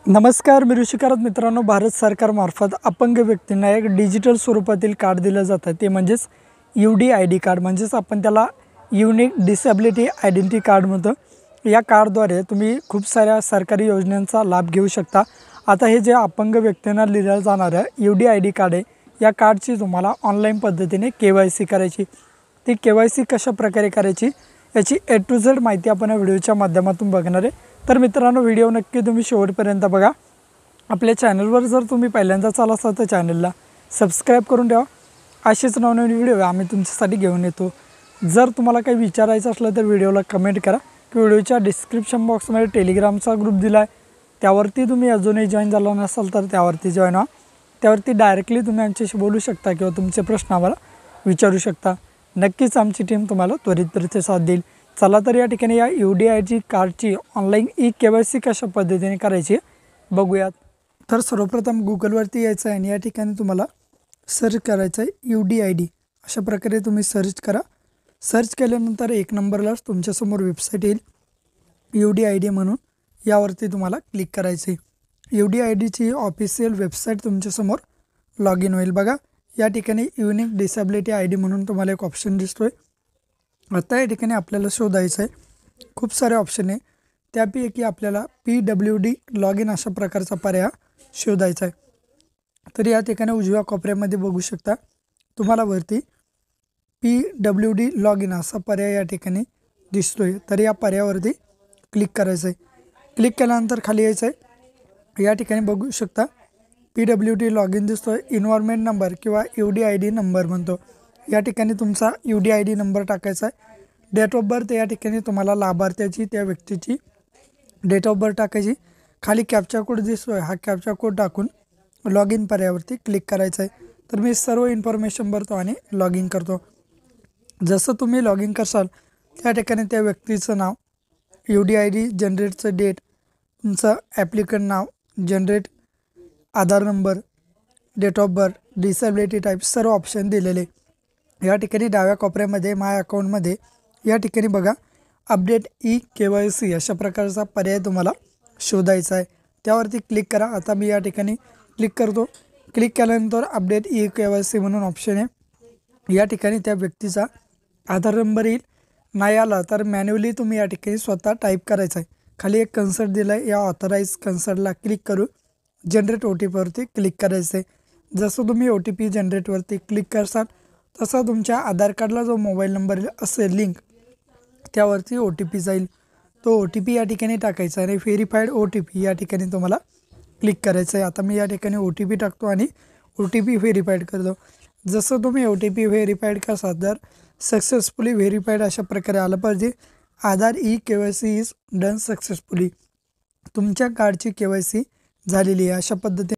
नमस्कार, मी ऋषिकारत मित्रांनो. भारत सरकारमार्फत अपंग व्यक्तींना एक डिजिटल स्वरूपातील कार्ड दिलं जातं, ते म्हणजेच UDID कार्ड. म्हणजेच आपण त्याला युनिक डिसेबिलिटी आयडेंटिटी कार्ड म्हणतो. या कार्डद्वारे तुम्ही खूप साऱ्या सरकारी योजनांचा लाभ घेऊ शकता. आता हे जे अपंग व्यक्तींना दिलं जाणारं UDID कार्ड आहे, या कार्डची तुम्हाला ऑनलाईन पद्धतीने KYC करायची. ती KYC कशा प्रकारे करायची याची A to Z माहिती आपण या व्हिडिओच्या माध्यमातून बघणार आहे. तर मित्रांनो, व्हिडिओ नक्की तुम्ही शेवटपर्यंत बघा. आपल्या चॅनलवर जर तुम्ही पहिल्यांदाच आला असाल तर चॅनलला सबस्क्राईब करून ठेवा. असेच नवनवीन व्हिडिओ आम्ही तुमच्यासाठी घेऊन येतो. जर तुम्हाला काही विचारायचं असलं तर व्हिडिओला कमेंट करा. व्हिडिओच्या डिस्क्रिप्शन बॉक्समध्ये टेलिग्रामचा ग्रुप दिला आहे, त्यावरती तुम्ही अजूनही जॉईन झाला नसाल तर त्यावरती जॉईन व्हा. त्यावरती डायरेक्टली तुम्ही आमच्याशी बोलू शकता किंवा तुमचे प्रश्न आम्हाला विचारू शकता. नक्कीच आमची टीम तुम्हाला त्वरित प्रतिसाद देईल. चला तर या ठिकाणी या UDID कार्डची ऑनलाईन KYC कशा पद्धतीने करायची बघूयात. तर सर्वप्रथम गुगलवरती यायचं आहे आणि या ठिकाणी तुम्हाला सर्च करायचं आहे UDID. अशा प्रकारे तुम्ही सर्च करा. सर्च केल्यानंतर एक नंबरलाच तुमच्यासमोर वेबसाईट येईल UDID म्हणून. यावरती तुम्हाला क्लिक करायचं आहे. UDIDची ऑफिशियल वेबसाईट तुमच्यासमोर लॉग इन होईल. बघा, या ठिकाणी युनिक डिसेबिलिटी ID म्हणून तुम्हाला एक ऑप्शन दिसतोय. आता या ठिकाणी आपल्याला शोधायचं आहे. खूप सारे ऑप्शन आहे, त्यापैकी आपल्याला PWD लॉग इन अशा प्रकारचा पर्याय शोधायचा आहे. तर या ठिकाणी उजव्या कोपऱ्यामध्ये बघू शकता तुम्हाला वरती PWD लॉग इन असा पर्याय या ठिकाणी दिसतोय. तर या पर्यायावरती क्लिक करायचं आहे. क्लिक केल्यानंतर खाली यायचं आहे. या ठिकाणी बघू शकता PWD लॉग इन दिसतोय. इन्व्हायरमेंट नंबर किंवा UDID नंबर म्हणतो. या ठिकाणी तुमचा UDID नंबर टाकायचा आहे. डेट ऑफ बर्थ या ठिकाणी तुम्हाला लाभार्थ्याची त्या व्यक्तीची डेट ऑफ बर्थ टाकायची. खाली कॅप्चा कोड दिसतोय, हा कॅप्चा कोड टाकून लॉग इन पर्यायावरती क्लिक करायचं आहे. तर मी सर्व इन्फॉर्मेशन भरतो आणि लॉग इन करतो. जसं तुम्ही लॉग इन करसाल त्या ठिकाणी त्या व्यक्तीचं नाव, UDID जनरेटचं डेट, तुमचं ॲप्लिकंट नाव, generate Aadhaar number, date of birth, disability type सर्व ऑप्शन दिलेले. या ठिकाणी डाव्या कोपऱ्यामध्ये माय अकाउंटमध्ये या ठिकाणी बघा अपडेट KYC अशा प्रकारचा पर्याय तुम्हाला शोधायचा आहे. त्यावरती क्लिक करा. आता मी या ठिकाणी क्लिक करतो. क्लिक केल्यानंतर अपडेट KYC म्हणून ऑप्शन आहे. या ठिकाणी त्या व्यक्तीचा आधार नंबर येईल. नाही आला तर मॅन्युअली तुम्ही या ठिकाणी स्वतः टाईप करायचा आहे. खाली एक कन्सर्ट दिला आहे, या ऑथराईज कन्सर्टला क्लिक करू जनरेट OTPवरती क्लिक करायचं आहे. जसं तुम्ही OTP जनरेटवरती क्लिक करसाल तसा तुमच्या आधार कार्डला जो मोबाईल नंबर असेल लिंक, त्यावरती OTP जाईल. तो OTP या ठिकाणी टाकायचा आणि व्हेरीफाईड OTP या ठिकाणी तुम्हाला क्लिक करायचं आहे. आता मी या ठिकाणी OTP टाकतो आणि OTP व्हेरीफाईड करतो. जसं तुम्ही OTP व्हेरीफाईड करसाल तर सक्सेसफुली व्हेरीफाईड अशा प्रकारे आलं पाहिजे. आधार KYC इज डन सक्सेसफुली. तुमच्या कार्डची KYC झालेली आहे. अशा पद्धतीने